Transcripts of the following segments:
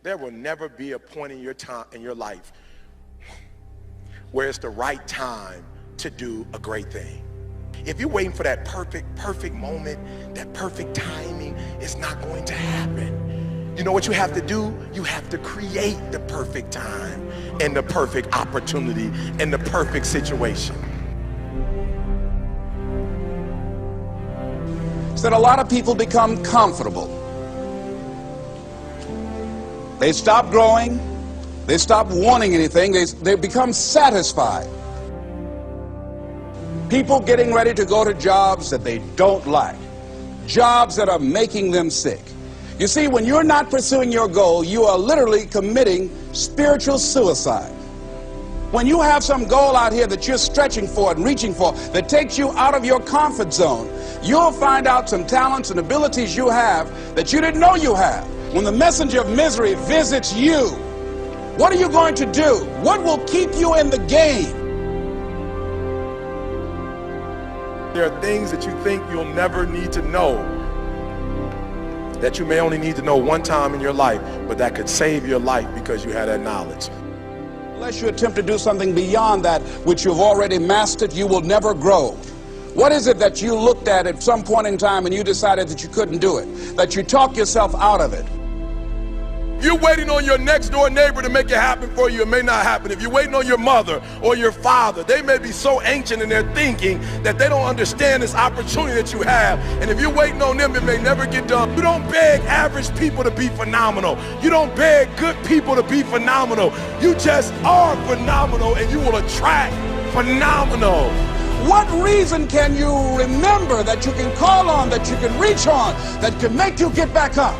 There will never be a point in your time in your life where it's the right time to do a great thing. If you're waiting for that perfect moment, that perfect timing, it's not going to happen. You know what you have to do? You have to create the perfect time and the perfect opportunity and the perfect situation. So that a lot of people become comfortable. They stop growing. They stop wanting anything. They become satisfied. People getting ready to go to jobs that they don't like. Jobs that are making them sick. You see, when you're not pursuing your goal, you are literally committing spiritual suicide. When you have some goal out here that you're stretching for and reaching for that takes you out of your comfort zone, you'll find out some talents and abilities you have that you didn't know you have. When the messenger of misery visits you, what are you going to do? What will keep you in the game? There are things that you think you'll never need to know, that you may only need to know one time in your life, but that could save your life because you had that knowledge. Unless you attempt to do something beyond that which you've already mastered, you will never grow. What is it that you looked at some point in time and you decided that you couldn't do it, that you talked yourself out of it? You're waiting on your next door neighbor to make it happen for you, it may not happen. If you're waiting on your mother or your father, they may be so ancient in their thinking that they don't understand this opportunity that you have. And if you're waiting on them, it may never get done. You don't beg average people to be phenomenal. You don't beg good people to be phenomenal. You just are phenomenal and you will attract phenomenal. What reason can you remember that you can call on, that you can reach on, that can make you get back up?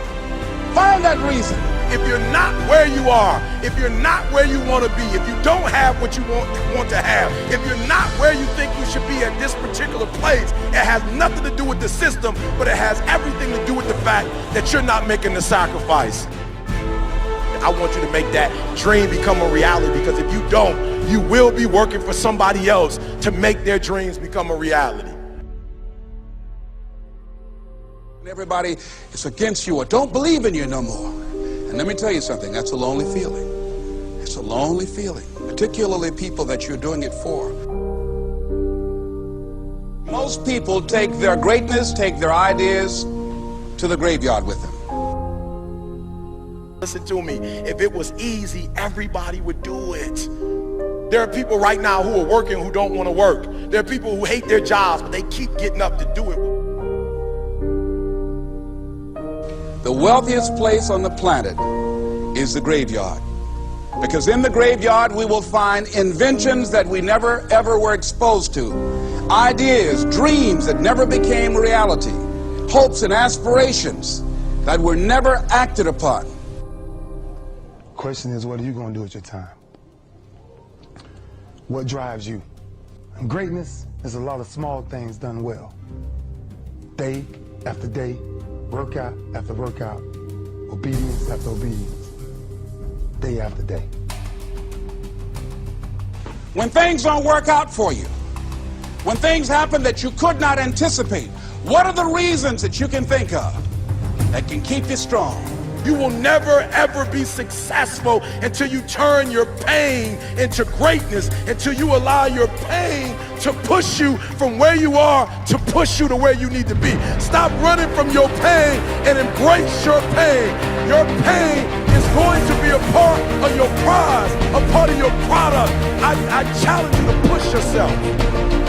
Find that reason. If you're not where you are, if you're not where you want to be, if you don't have what you want to have, if you're not where you think you should be at this particular place, it has nothing to do with the system, but it has everything to do with the fact that you're not making the sacrifice. I want you to make that dream become a reality, because if you don't, you will be working for somebody else to make their dreams become a reality. Everybody is against you or don't believe in you no more. And let me tell you something, that's a lonely feeling. It's a lonely feeling, particularly people that you're doing it for. Most people take their greatness, take their ideas to the graveyard with them. Listen to me, if it was easy, everybody would do it. There are people right now who are working who don't want to work. There are people who hate their jobs, but they keep getting up to do it. The wealthiest place on the planet is the graveyard. Because in the graveyard we will find inventions that we never ever were exposed to. Ideas, dreams that never became reality. Hopes and aspirations that were never acted upon. Question is, what are you going to do with your time? What drives you? And greatness is a lot of small things done well. Day after day, workout after workout, obedience after obedience, day after day. When things don't work out for you, when things happen that you could not anticipate, what are the reasons that you can think of that can keep you strong? You will never ever be successful until you turn your pain into greatness, until you allow your pain to push you from where you are to push you to where you need to be. Stop running from your pain and embrace your pain. Your pain is going to be a part of your prize, a part of your product. I challenge you to push yourself.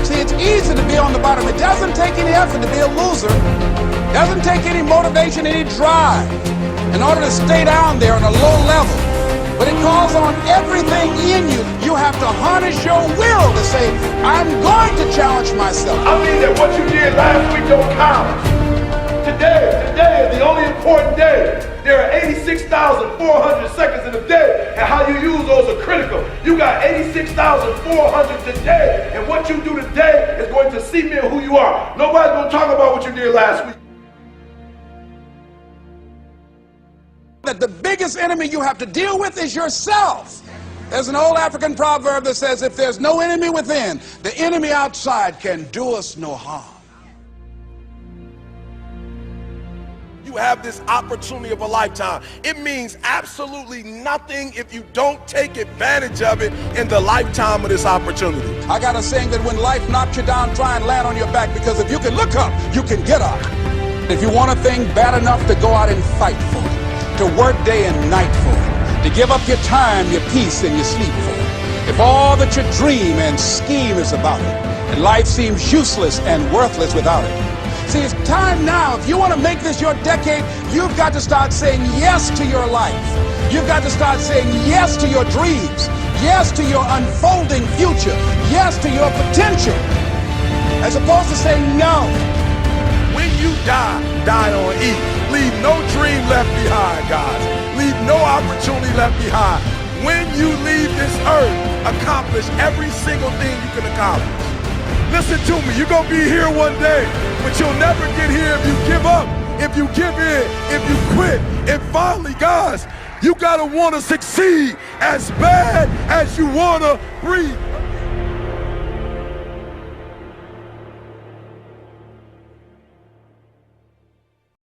See, it's easy to be on the bottom. It doesn't take any effort to be a loser. It doesn't take any motivation, any drive in order to stay down there on a low level. But it calls on everything in you. You have to harness your will to say, I'm going to challenge myself. I mean that what you did last week don't count. Today is the only important day. There are 86,400 seconds in a day, and how you use those are critical. You got 86,400 today, and what you do today is going to cement who you are. Nobody's going to talk about what you did last week. That the biggest enemy you have to deal with is yourself. There's an old African proverb that says, if there's no enemy within, the enemy outside can do us no harm. You you have this opportunity of a lifetime. It means absolutely nothing if you don't take advantage of it in the lifetime of this opportunity. I got a saying that when life knocks you down, try and land on your back, because if you can look up, you can get up. If you want a thing bad enough to go out and fight for it, to work day and night for it, to give up your time, your peace, and your sleep for it, if all that you dream and scheme is about it, and life seems useless and worthless without it. See, it's time now. If you want to make this your decade, you've got to start saying yes to your life. You've got to start saying yes to your dreams, yes to your unfolding future, yes to your potential, as opposed to saying no. When you die, die on E. Leave no dream left behind, guys. Leave no opportunity left behind. When you leave this earth, accomplish every single thing you can accomplish. Listen to me, you're going to be here one day, but you'll never get here if you give up, if you give in, if you quit. And finally, guys, you got to want to succeed as bad as you want to breathe.